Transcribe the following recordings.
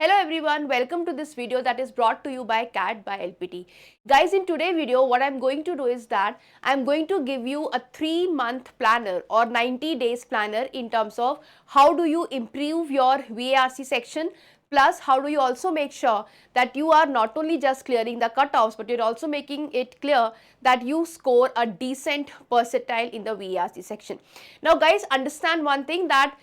Hello everyone, welcome to this video that is brought to you by CAT by LPT. Guys, in today's video, what I'm going to do is that I'm going to give you a 3-month planner or 90 days planner in terms of how do you improve your VARC section, plus how do you also make sure that you are not only just clearing the cutoffs, but you're also making it clear that you score a decent percentile in the VARC section. Now guys, understand one thing, that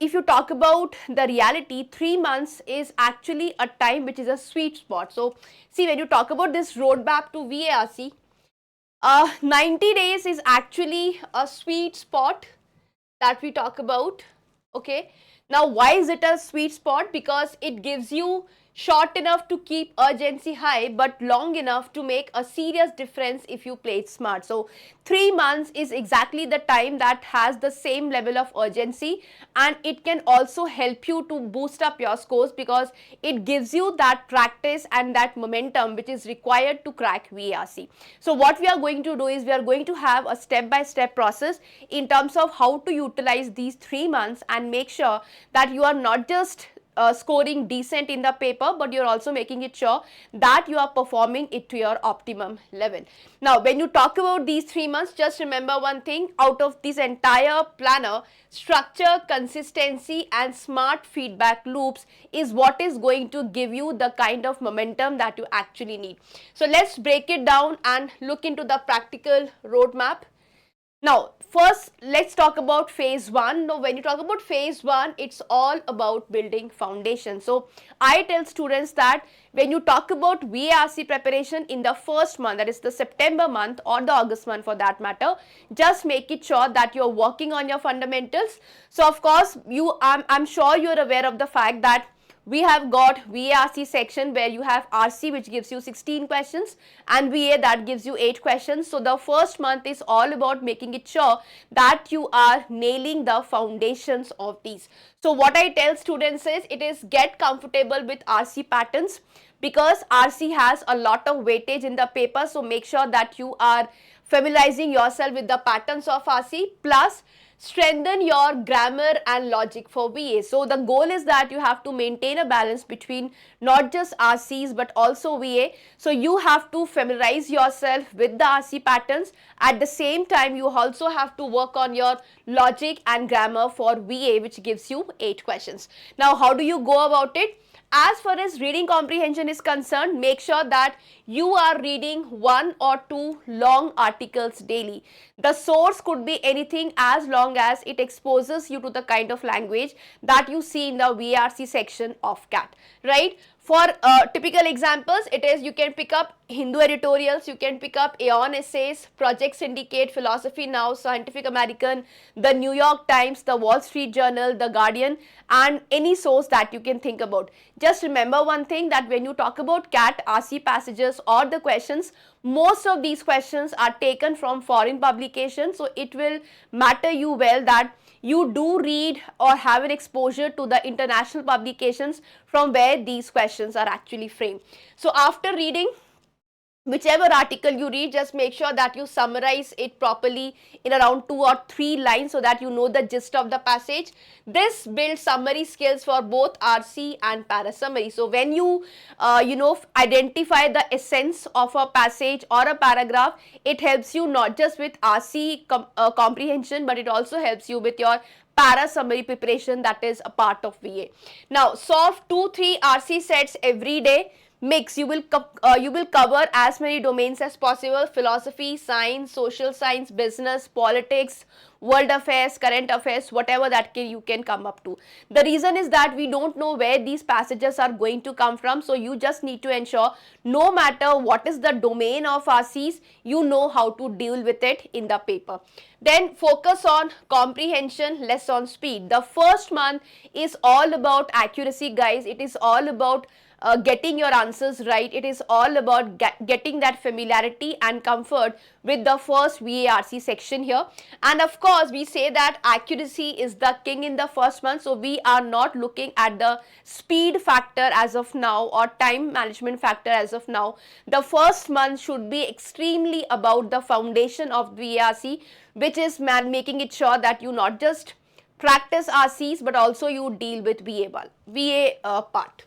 if you talk about the reality, 3 months is actually a time which is a sweet spot. So see, when you talk about this roadmap to VARC, 90 days is actually a sweet spot that we talk about. Okay, now why is it a sweet spot? Because it gives you short enough to keep urgency high but long enough to make a serious difference if you play it smart. So 3 months is exactly the time that has the same level of urgency, and it can also help you to boost up your scores because it gives you that practice and that momentum which is required to crack VARC. So what we are going to do is we are going to have a step-by-step process in terms of how to utilize these 3 months and make sure that you are not just scoring decent in the paper, but you're also making it sure that you are performing it to your optimum level. Now, when you talk about these 3 months, just remember one thing: out of this entire planner, structure, consistency, and smart feedback loops is what is going to give you the kind of momentum that you actually need. So let's break it down and look into the practical roadmap. Now, first, let's talk about phase one. Now, when you talk about phase one, it's all about building foundation. So, I tell students that when you talk about VARC preparation in the first month, that is the September month or the August month for that matter, just make it sure that you're working on your fundamentals. So, of course, I'm sure you're aware of the fact that we have got VARC section where you have RC which gives you 16 questions and VA that gives you 8 questions. So the first month is all about making it sure that you are nailing the foundations of these. So what I tell students is, it is get comfortable with RC patterns because RC has a lot of weightage in the paper. So make sure that you are familiarizing yourself with the patterns of RC, plus strengthen your grammar and logic for VA. So the goal is that you have to maintain a balance between not just RCs but also VA. So you have to familiarize yourself with the RC patterns. At the same time, you also have to work on your logic and grammar for VA, which gives you 8 questions. Now, how do you go about it? As far as reading comprehension is concerned, make sure that you are reading 1 or 2 long articles daily. The source could be anything as long as it exposes you to the kind of language that you see in the VARC section of CAT, right? For typical examples, it is you can pick up Hindu editorials, you can pick up Aeon essays, Project Syndicate, Philosophy Now, Scientific American, the New York Times, the Wall Street Journal, the Guardian, and any source that you can think about. Just remember one thing, that when you talk about CAT, RC passages or the questions, most of these questions are taken from foreign publications. So it will matter you well that you do read or have an exposure to the international publications from where these questions are actually framed. So after reading whichever article you read, just make sure that you summarize it properly in around 2 or 3 lines so that you know the gist of the passage. This builds summary skills for both RC and para summary. So when you identify the essence of a passage or a paragraph, it helps you not just with RC comprehension, but it also helps you with your para summary preparation, that is a part of VA. Now, solve 2-3 RC sets every day. Mix, you will cover as many domains as possible: philosophy, science, social science, business, politics, world affairs, current affairs, whatever that you can come up to. The reason is that we don't know where these passages are going to come from, so you just need to ensure no matter what is the domain of RCs, you know how to deal with it in the paper. Then focus on comprehension, less on speed. The first month is all about accuracy, guys. It is all about getting your answers right. It is all about getting that familiarity and comfort with the first VARC section here. And of course, we say that accuracy is the king in the first month. So we are not looking at the speed factor as of now or time management factor as of now. The first month should be extremely about the foundation of VARC, which is making it sure that you not just practice RCs but also you deal with VA part.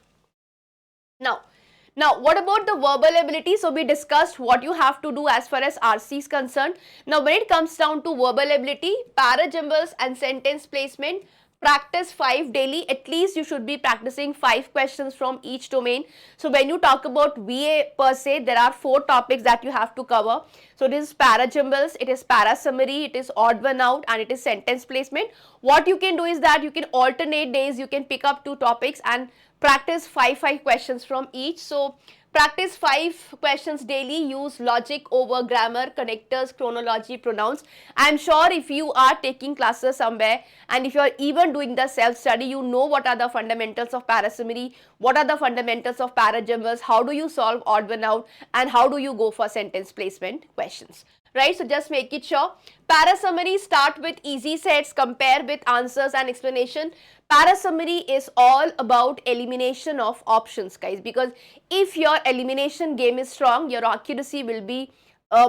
Now, what about the verbal ability? So we discussed what you have to do as far as RC is concerned. Now, when it comes down to verbal ability, parajumbles and sentence placement, practice 5 daily. At least you should be practicing 5 questions from each domain. So when you talk about VA per se, there are 4 topics that you have to cover. So this is parajumbles, it is para summary, it is odd one out, and it is sentence placement. What you can do is that you can alternate days, you can pick up 2 topics and practice 5 questions from each. So practice 5 questions daily, use logic over grammar, connectors, chronology, pronouns. I am sure if you are taking classes somewhere and if you are even doing the self-study, you know what are the fundamentals of parasummary, what are the fundamentals of parajumbles, how do you solve odd one out, and how do you go for sentence placement questions. Right, so just make it sure. Para summary, start with easy sets, compare with answers and explanation. Para summary is all about elimination of options, guys, because if your elimination game is strong, your accuracy will be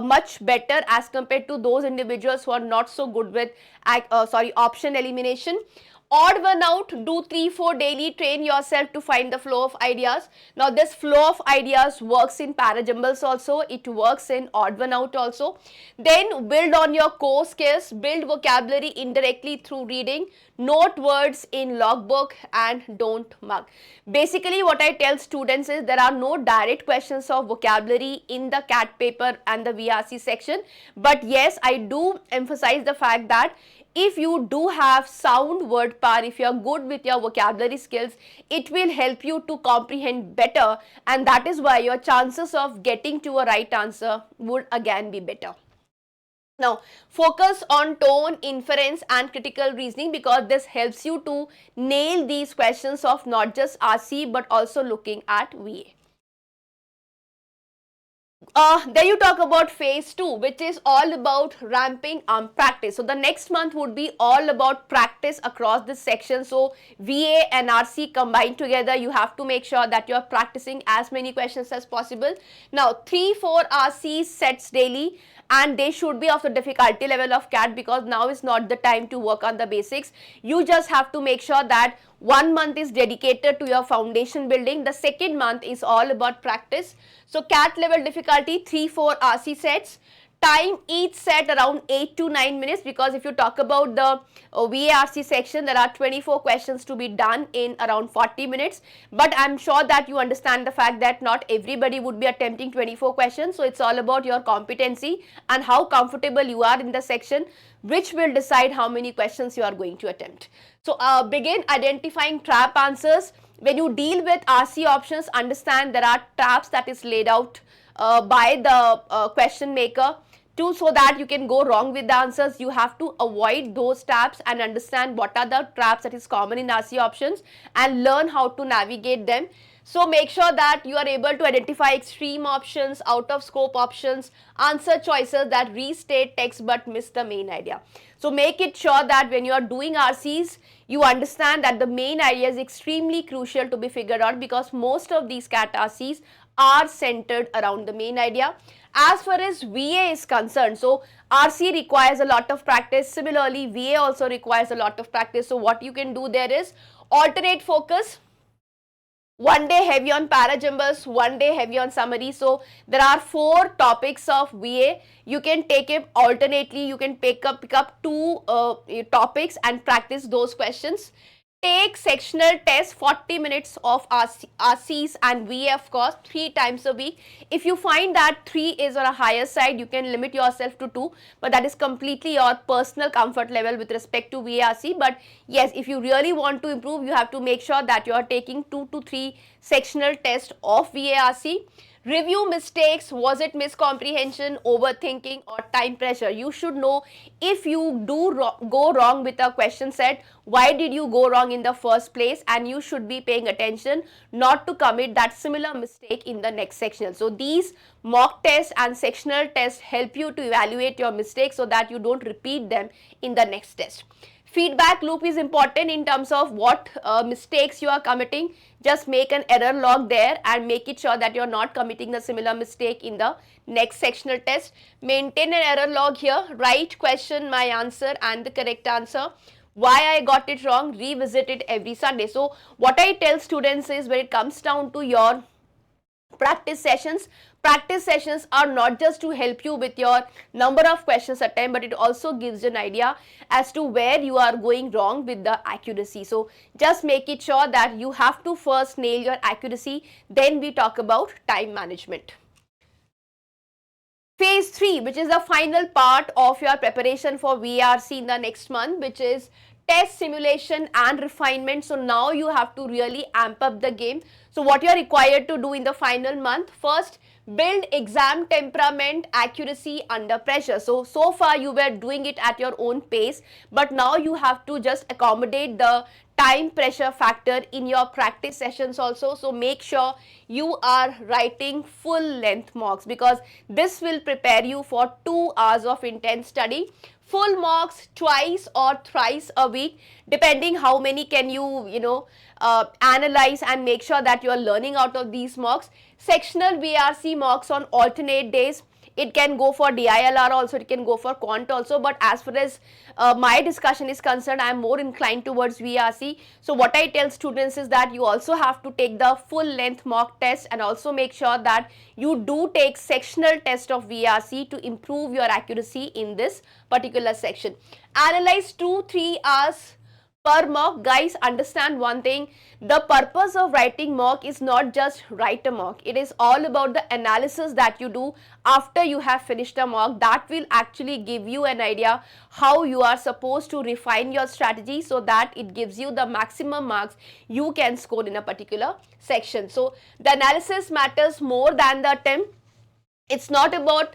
much better as compared to those individuals who are not so good with option elimination. Odd one out, do 3-4 daily, train yourself to find the flow of ideas. Now this flow of ideas works in parajumbles also, it works in odd one out also. Then build on your core skills, build vocabulary indirectly through reading, note words in logbook, and don't mug. Basically what I tell students is there are no direct questions of vocabulary in the CAT paper and the VRC section, but yes, I do emphasize the fact that if you do have sound word power, if you are good with your vocabulary skills, it will help you to comprehend better, and that is why your chances of getting to a right answer would again be better. Now, focus on tone, inference and critical reasoning, because this helps you to nail these questions of not just RC but also looking at VA. Then you talk about phase 2, which is all about ramping practice. So the next month would be all about practice across this section. So VA and RC combined together, you have to make sure that you are practicing as many questions as possible. Now 3-4 RC sets daily, and they should be of the difficulty level of CAT, because now is not the time to work on the basics. You just have to make sure that 1 month is dedicated to your foundation building. The second month is all about practice. So CAT level difficulty 3-4 RC sets. Time each set around 8 to 9 minutes, because if you talk about the VARC section, there are 24 questions to be done in around 40 minutes. But I'm sure that you understand the fact that not everybody would be attempting 24 questions. So it's all about your competency and how comfortable you are in the section, which will decide how many questions you are going to attempt. So begin identifying trap answers. When you deal with RC options, understand there are traps that is laid out by the question maker so that you can go wrong with the answers. You have to avoid those traps and understand what are the traps that is common in RC options and learn how to navigate them. So make sure that you are able to identify extreme options, out of scope options, answer choices that restate text but miss the main idea. So make it sure that when you are doing RCs, you understand that the main idea is extremely crucial to be figured out, because most of these CAT RCs are centered around the main idea. As far as VA is concerned, so RC requires a lot of practice. Similarly, VA also requires a lot of practice. So what you can do there is alternate focus. One day heavy on parajumbles, one day heavy on summary. So there are 4 topics of VA. You can take it alternately. You can pick up 2 topics and practice those questions. Take sectional tests, 40 minutes of RCs and VA, of course, 3 times a week. If you find that 3 is on a higher side, you can limit yourself to 2, but that is completely your personal comfort level with respect to VARC. But yes, if you really want to improve, you have to make sure that you are taking 2 to 3 sectional tests of VARC. Review mistakes. Was it miscomprehension, overthinking, or time pressure? You should know if you do go wrong with a question set, why did you go wrong in the first place, and you should be paying attention not to commit that similar mistake in the next section. So these mock tests and sectional tests help you to evaluate your mistakes so that you don't repeat them in the next test. Feedback loop is important in terms of what mistakes you are committing. Just make an error log there and make it sure that you are not committing a similar mistake in the next sectional test. Maintain an error log here. Write question, my answer and the correct answer. Why I got it wrong, revisit it every Sunday. So what I tell students is, when it comes down to your Practice sessions are not just to help you with your number of questions attempt, but it also gives you an idea as to where you are going wrong with the accuracy. So just make it sure that you have to first nail your accuracy, then we talk about time management. Phase 3, which is the final part of your preparation for VARC in the next month, which is test, simulation and refinement. So now you have to really amp up the game. So what you are required to do in the final month: first, build exam temperament, accuracy under pressure. So far you were doing it at your own pace, but now you have to just accommodate the time pressure factor in your practice sessions also. So make sure you are writing full length mocks, because this will prepare you for 2 hours of intense study. Full mocks twice or thrice a week, depending how many can you analyze, and make sure that you are learning out of these mocks. Sectional VRC mocks on alternate days. It can go for DILR also, it can go for quant also, but as far as my discussion is concerned, I am more inclined towards VRC. So what I tell students is that you also have to take the full length mock test, and also make sure that you do take sectional test of VRC to improve your accuracy in this particular section. Analyze 2-3 hours per mock. Guys, understand one thing: the purpose of writing mock is not just write a mock. It is all about the analysis that you do after you have finished a mock. That will actually give you an idea how you are supposed to refine your strategy, so that it gives you the maximum marks you can score in a particular section. So the analysis matters more than the attempt. It's not about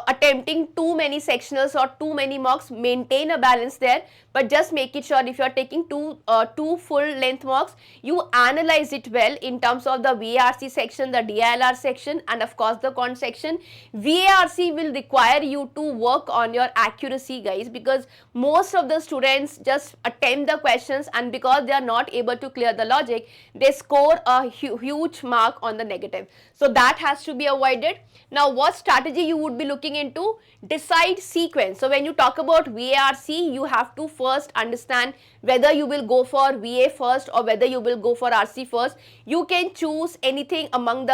attempting too many sectionals or too many mocks. Maintain a balance there, but just make it sure if you are taking two full length mocks, you analyze it well in terms of the VARC section, the DILR section, and of course the quant section. VARC will require you to work on your accuracy, guys, because most of the students just attempt the questions, and because they are not able to clear the logic, they score a huge mark on the negative. So that has to be avoided. Now, what strategy you would be looking into? Decide sequence. So when you talk about VARC, you have to first understand whether you will go for VA first or whether you will go for RC first. You can choose anything among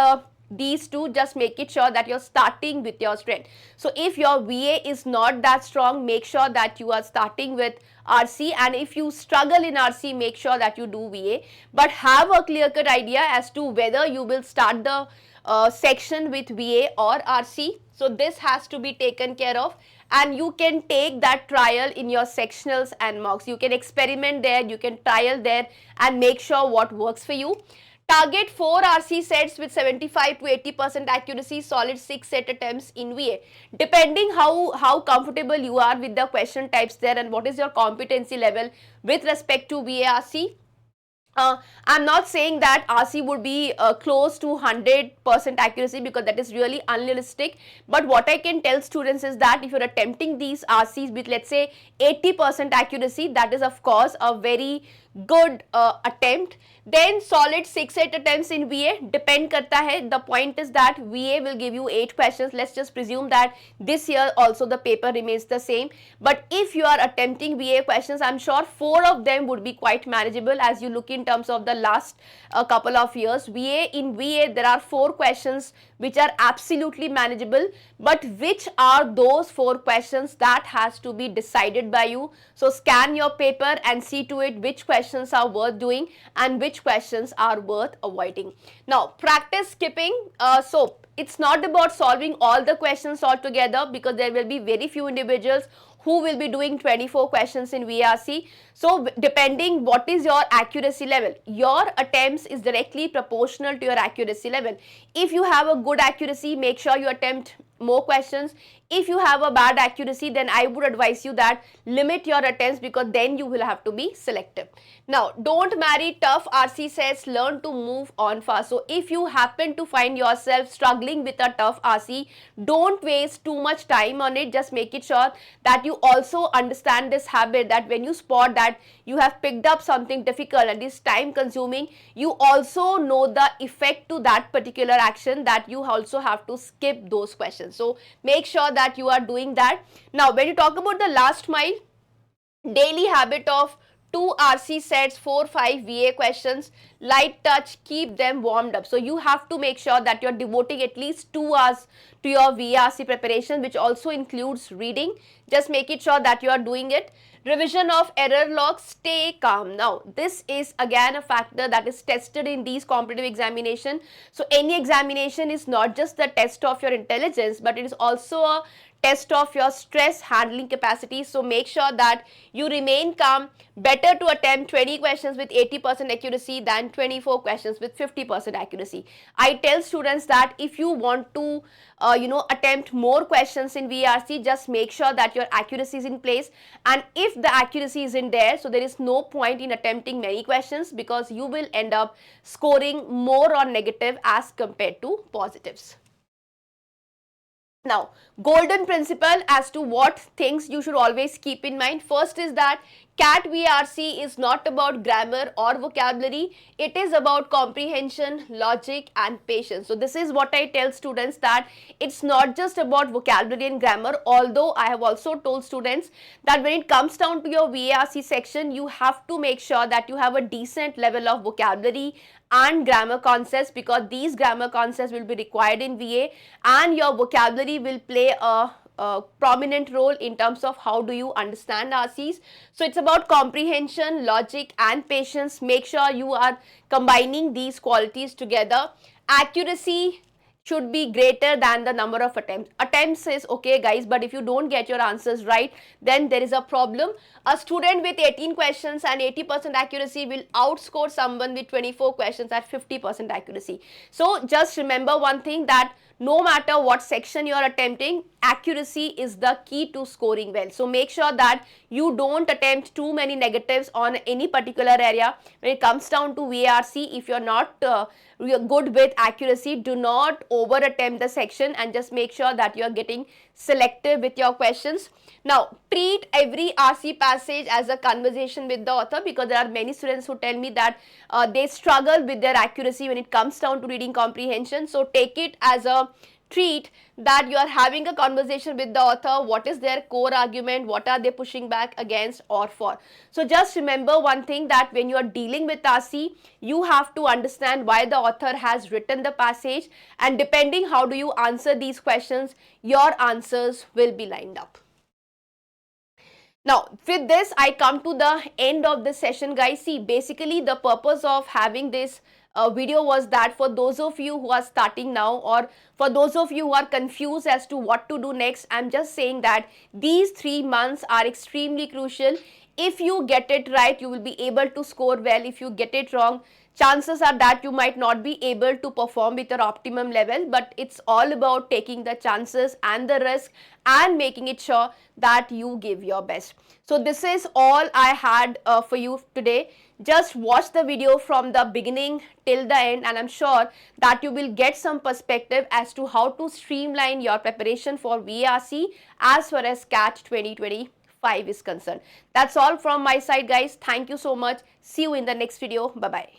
these two. Just make it sure that you're starting with your strength. So if your VA is not that strong, make sure that you are starting with RC, and if you struggle in RC, make sure that you do VA, but have a clear-cut idea as to whether you will start the section with VA or RC. So this has to be taken care of, and you can take that trial in your sectionals and mocks. You can experiment there, you can trial there, and make sure what works for you. Target 4 RC sets with 75 to 80% accuracy, solid 6 set attempts in VA. Depending how comfortable you are with the question types there and what is your competency level with respect to VA RC. I'm not saying that RC would be close to 100% accuracy, because that is really unrealistic. But what I can tell students is that if you're attempting these RCs with, let's say, 80% accuracy, that is of course a very good attempt. Then solid 6-8 attempts in VA, depend karta hai. The point is that VA will give you 8 questions. Let's just presume that this year also the paper remains the same. But if you are attempting VA questions, I'm sure 4 of them would be quite manageable. As you look in terms of the last couple of years, in VA there are 4 questions which are absolutely manageable. But which are those 4 questions, that has to be decided by you. So scan your paper and see to it which questions are worth doing and which questions are worth avoiding. Now, practice skipping. So it's not about solving all the questions altogether, because there will be very few individuals who will be doing 24 questions in VRC. So depending what is your accuracy level, your attempts is directly proportional to your accuracy level. If you have a good accuracy, make sure you attempt more questions. If you have a bad accuracy, then I would advise you that limit your attempts, because then you will have to be selective. Now, don't marry tough RC sets, learn to move on fast. So if you happen to find yourself struggling with a tough RC, don't waste too much time on it. Just make it sure that you also understand this habit, that when you spot that you have picked up something difficult and is time consuming, you also know the effect to that particular action, that you also have to skip those questions. So make sure that you are doing that. Now, when you talk about the last mile, daily habit of 2 RC sets, 4 5 VA questions, light touch, keep them warmed up. So you have to make sure that you're devoting at least 2 hours to your VRC preparation, which also includes reading. Just make it sure that you are doing it. Revision of error log, stay calm. Now, this is again a factor that is tested in these competitive examination. So any examination is not just the test of your intelligence, but it is also a test of your stress handling capacity. So make sure that you remain calm. Better to attempt 20 questions with 80% accuracy than 24 questions with 50% accuracy. I tell students that if you want to attempt more questions in VRC, just make sure that your accuracy is in place. And if the accuracy is in there, so there is no point in attempting many questions, because you will end up scoring more on negative as compared to positives. Now, golden principle as to what things you should always keep in mind. First is that CAT VRC is not about grammar or vocabulary. It is about comprehension, logic and patience. So this is what I tell students, that it's not just about vocabulary and grammar, although I have also told students that when it comes down to your VRC section, you have to make sure that you have a decent level of vocabulary and grammar concepts, because these grammar concepts will be required in VA, and your vocabulary will play a prominent role in terms of how do you understand RCs. So it's about comprehension, logic and patience. Make sure you are combining these qualities together. Accuracy should be greater than the number of attempts. Attempts is okay guys, but if you don't get your answers right, then there is a problem. A student with 18 questions and 80% accuracy will outscore someone with 24 questions at 50% accuracy. So just remember one thing, that no matter what section you are attempting, accuracy is the key to scoring well. So make sure that you don't attempt too many negatives on any particular area. When it comes down to VRC, if you're not good with accuracy, do not over attempt the section, and just make sure that you're getting selective with your questions. Now, treat every RC passage as a conversation with the author, because there are many students who tell me that they struggle with their accuracy when it comes down to reading comprehension. So take it as a treat that you are having a conversation with the author. What is their core argument? What are they pushing back against or for? So just remember one thing, that when you are dealing with RC, you have to understand why the author has written the passage, and depending how do you answer these questions, your answers will be lined up. Now, with this, I come to the end of this session, guys. See, basically the purpose of having this video was that for those of you who are starting now, or for those of you who are confused as to what to do next, I'm just saying that these 3 months are extremely crucial. If you get it right, you will be able to score well. If you get it wrong, chances are that you might not be able to perform with your optimum level. But it's all about taking the chances and the risk and making it sure that you give your best. So this is all I had for you today. Just watch the video from the beginning till the end, and I'm sure that you will get some perspective as to how to streamline your preparation for VRC as far as CAT 2025 is concerned. That's all from my side, guys. Thank you so much. See you in the next video. Bye-bye.